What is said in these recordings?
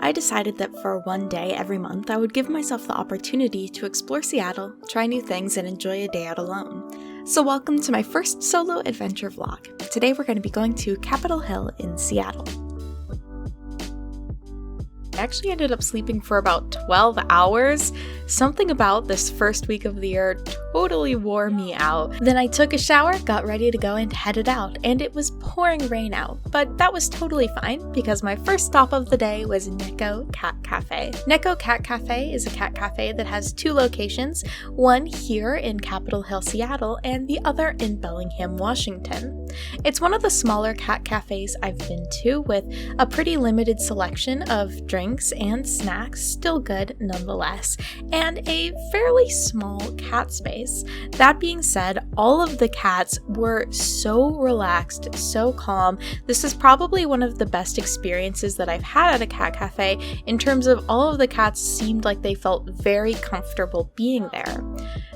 I decided that for one day every month I would give myself the opportunity to explore Seattle, try new things, and enjoy a day out alone. So welcome to my first solo adventure vlog. Today we're going to be going to Capitol Hill in Seattle. I actually ended up sleeping for about 12 hours. Something about this first week of the year totally wore me out. Then I took a shower, got ready to go, and headed out, and it was pouring rain out. But that was totally fine because my first stop of the day was Neko Cat Cafe. Neko Cat Cafe is a cat cafe that has two locations, one here in Capitol Hill, Seattle, and the other in Bellingham, Washington. It's one of the smaller cat cafes I've been to, with a pretty limited selection of drinks and snacks, still good nonetheless, and a fairly small cat space. That being said, all of the cats were so relaxed, so calm. This is probably one of the best experiences that I've had at a cat cafe in terms of all of the cats seemed like they felt very comfortable being there.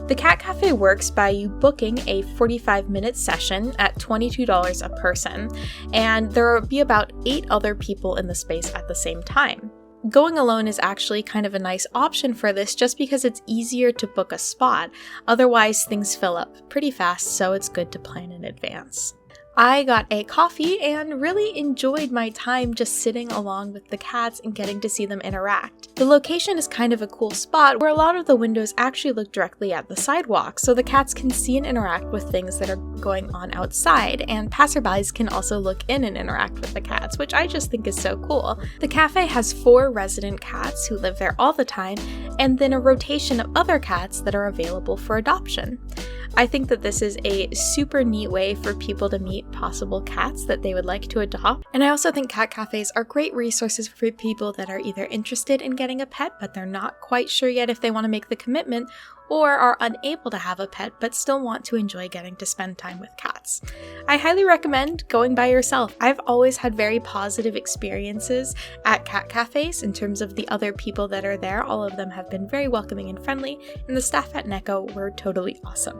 The cat cafe works by you booking a 45-minute session at $22 a person, and there will be about 8 other people in the space at the same time. Going alone is actually kind of a nice option for this just because it's easier to book a spot. Otherwise, things fill up pretty fast, so it's good to plan in advance. I got a coffee and really enjoyed my time just sitting along with the cats and getting to see them interact. The location is kind of a cool spot where a lot of the windows actually look directly at the sidewalk, so the cats can see and interact with things that are going on outside, and passerbys can also look in and interact with the cats, which I just think is so cool. The cafe has 4 resident cats who live there all the time, and then a rotation of other cats that are available for adoption. I think that this is a super neat way for people to meet possible cats that they would like to adopt. And I also think cat cafes are great resources for people that are either interested in getting a pet, but they're not quite sure yet if they want to make the commitment, or are unable to have a pet but still want to enjoy getting to spend time with cats. I highly recommend going by yourself. I've always had very positive experiences at cat cafes in terms of the other people that are there. All of them have been very welcoming and friendly, and the staff at Neko were totally awesome.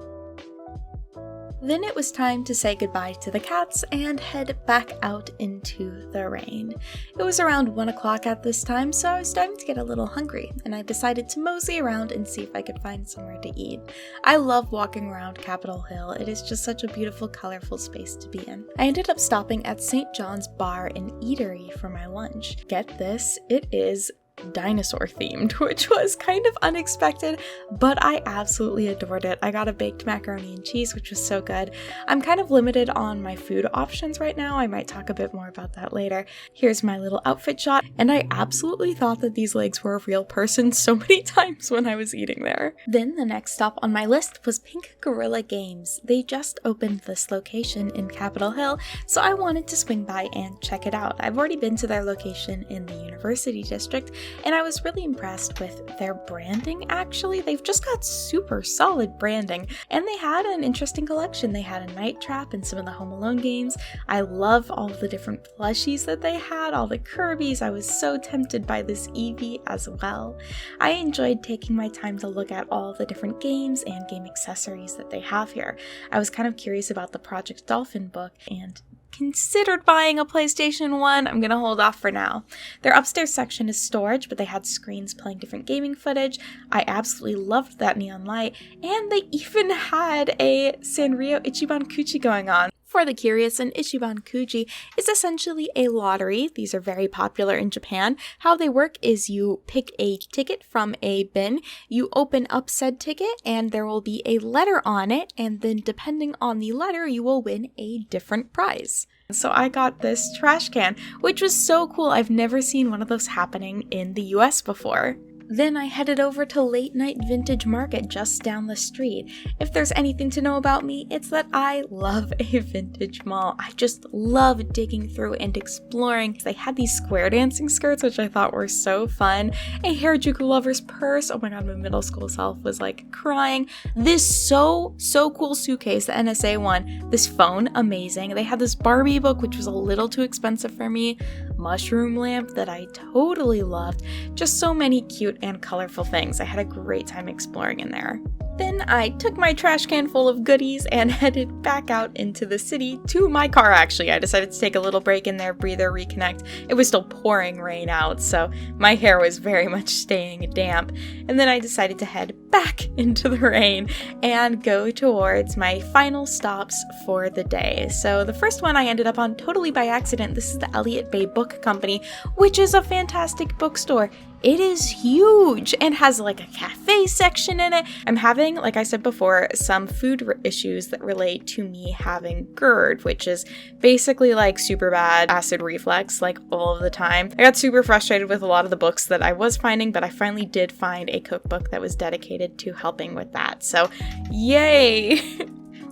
Then it was time to say goodbye to the cats and head back out into the rain. It was around 1 o'clock at this time, so I was starting to get a little hungry, and I decided to mosey around and see if I could find somewhere to eat. I love walking around Capitol Hill. It is just such a beautiful, colorful space to be in. I ended up stopping at St. John's Bar and Eatery for my lunch. Get this, it is dinosaur themed, which was kind of unexpected, but I absolutely adored it. I got a baked macaroni and cheese, which was so good. I'm kind of limited on my food options right now. I might talk a bit more about that later. Here's my little outfit shot, and I absolutely thought that these legs were a real person so many times when I was eating there. Then the next stop on my list was Pink Gorilla Games. They just opened this location in Capitol Hill, so I wanted to swing by and check it out. I've already been to their location in the University District, and I was really impressed with their branding, actually. They've just got super solid branding, and they had an interesting collection. They had a Night Trap and some of the Home Alone games. I love all of the different plushies that they had, all the Kirby's. I was so tempted by this Eevee as well. I enjoyed taking my time to look at all the different games and game accessories that they have here. I was kind of curious about the Project Dolphin book and considered buying a PlayStation 1. I'm gonna hold off for now. Their upstairs section is storage, but they had screens playing different gaming footage. I absolutely loved that neon light, and they even had a Sanrio Ichiban Kuchi going on. For the curious, an Ichiban Kuji is essentially a lottery. These are very popular in Japan. How they work is you pick a ticket from a bin, you open up said ticket, and there will be a letter on it, and then depending on the letter, you will win a different prize. So I got this trash can, which was so cool. I've never seen one of those happening in the US before. Then I headed over to Late Night Vintage Market just down the street. If there's anything to know about me, it's that I love a vintage mall. I just love digging through and exploring. They had these square dancing skirts, which I thought were so fun. A Harajuku lover's purse. Oh my god, my middle school self was like crying. This so cool suitcase, the NSA one. This phone, amazing. They had this Barbie book, which was a little too expensive for me. Mushroom lamp that I totally loved. Just so many cute cute and colorful things. I had a great time exploring in there. Then I took my trash can full of goodies and headed back out into the city to my car, actually. I decided to take a little break in there, breather, reconnect. It was still pouring rain out, so my hair was very much staying damp. And then I decided to head back into the rain and go towards my final stops for the day. So the first one I ended up on totally by accident. This is the Elliot Bay Book Company, which is a fantastic bookstore. It is huge and has like a cafe section in it. I'm having, like I said before, some food issues that relate to me having GERD, which is basically like super bad acid reflux, like all of the time. I got super frustrated with a lot of the books that I was finding, but I finally did find a cookbook that was dedicated to helping with that. So yay!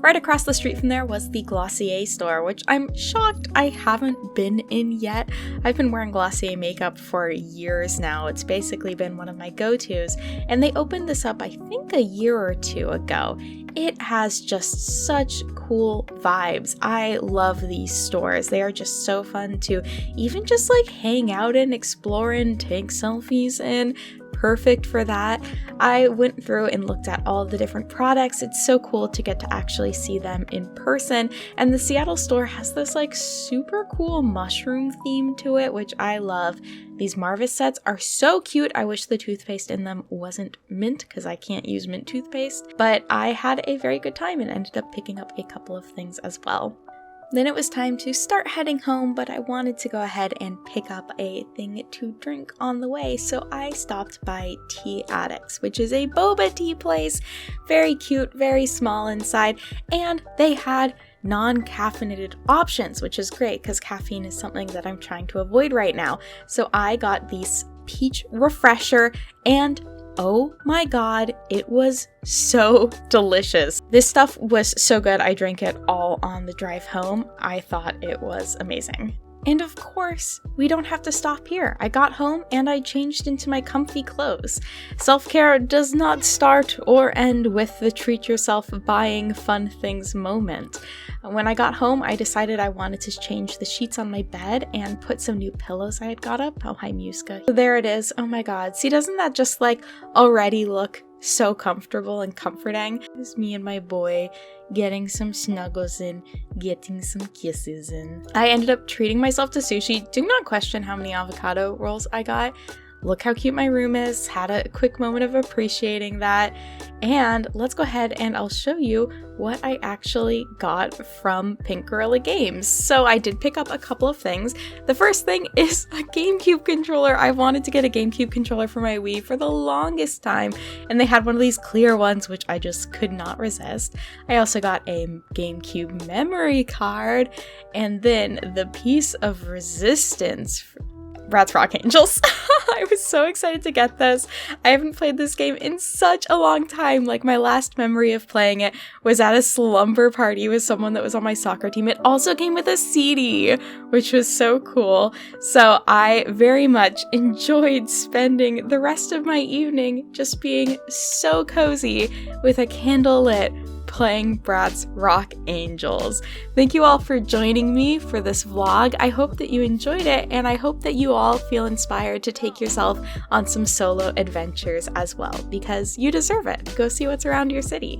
Right across the street from there was the Glossier store, which I'm shocked I haven't been in yet. I've been wearing Glossier makeup for years now. It's basically been one of my go-tos, and they opened this up, I think, a year or two ago. It has just such cool vibes. I love these stores. They are just so fun to even just like hang out in, explore in, take selfies in. Perfect for that. I went through and looked at all the different products. It's so cool to get to actually see them in person. And the Seattle store has this like super cool mushroom theme to it, which I love. These Marvis sets are so cute. I wish the toothpaste in them wasn't mint because I can't use mint toothpaste, but I had a very good time and ended up picking up a couple of things as well. Then it was time to start heading home, but I wanted to go ahead and pick up a thing to drink on the way, so I stopped by Tea Addicts, which is a boba tea place. Very cute, very small inside, and they had non-caffeinated options, which is great because caffeine is something that I'm trying to avoid right now. So I got these peach refresher, and oh my god, it was so delicious. This stuff was so good, I drank it all on the drive home. I thought it was amazing. And of course, we don't have to stop here. I got home and I changed into my comfy clothes. Self-care does not start or end with the treat yourself buying fun things moment. When I got home, I decided I wanted to change the sheets on my bed and put some new pillows I had got up. Oh, hi, Muska. So there it is. Oh my god. See, doesn't that just like already look so comfortable and comforting? It's me and my boy getting some snuggles in, getting some kisses in. I ended up treating myself to sushi. Do not question how many avocado rolls I got. Look how cute my room is. Had a quick moment of appreciating that. And let's go ahead and I'll show you what I actually got from Pink Gorilla Games. So I did pick up a couple of things. The first thing is a GameCube controller. I wanted to get a GameCube controller for my Wii for the longest time, and they had one of these clear ones, which I just could not resist. I also got a GameCube memory card, and then the piece of resistance. Rats Rock Angels. I was so excited to get this. I haven't played this game in such a long time. Like, my last memory of playing it was at a slumber party with someone that was on my soccer team. It also came with a CD, which was so cool. So I very much enjoyed spending the rest of my evening just being so cozy with a candle lit playing Bratz Rock Angels. Thank you all for joining me for this vlog. I hope that you enjoyed it, and I hope that you all feel inspired to take yourself on some solo adventures as well, because you deserve it. Go see what's around your city.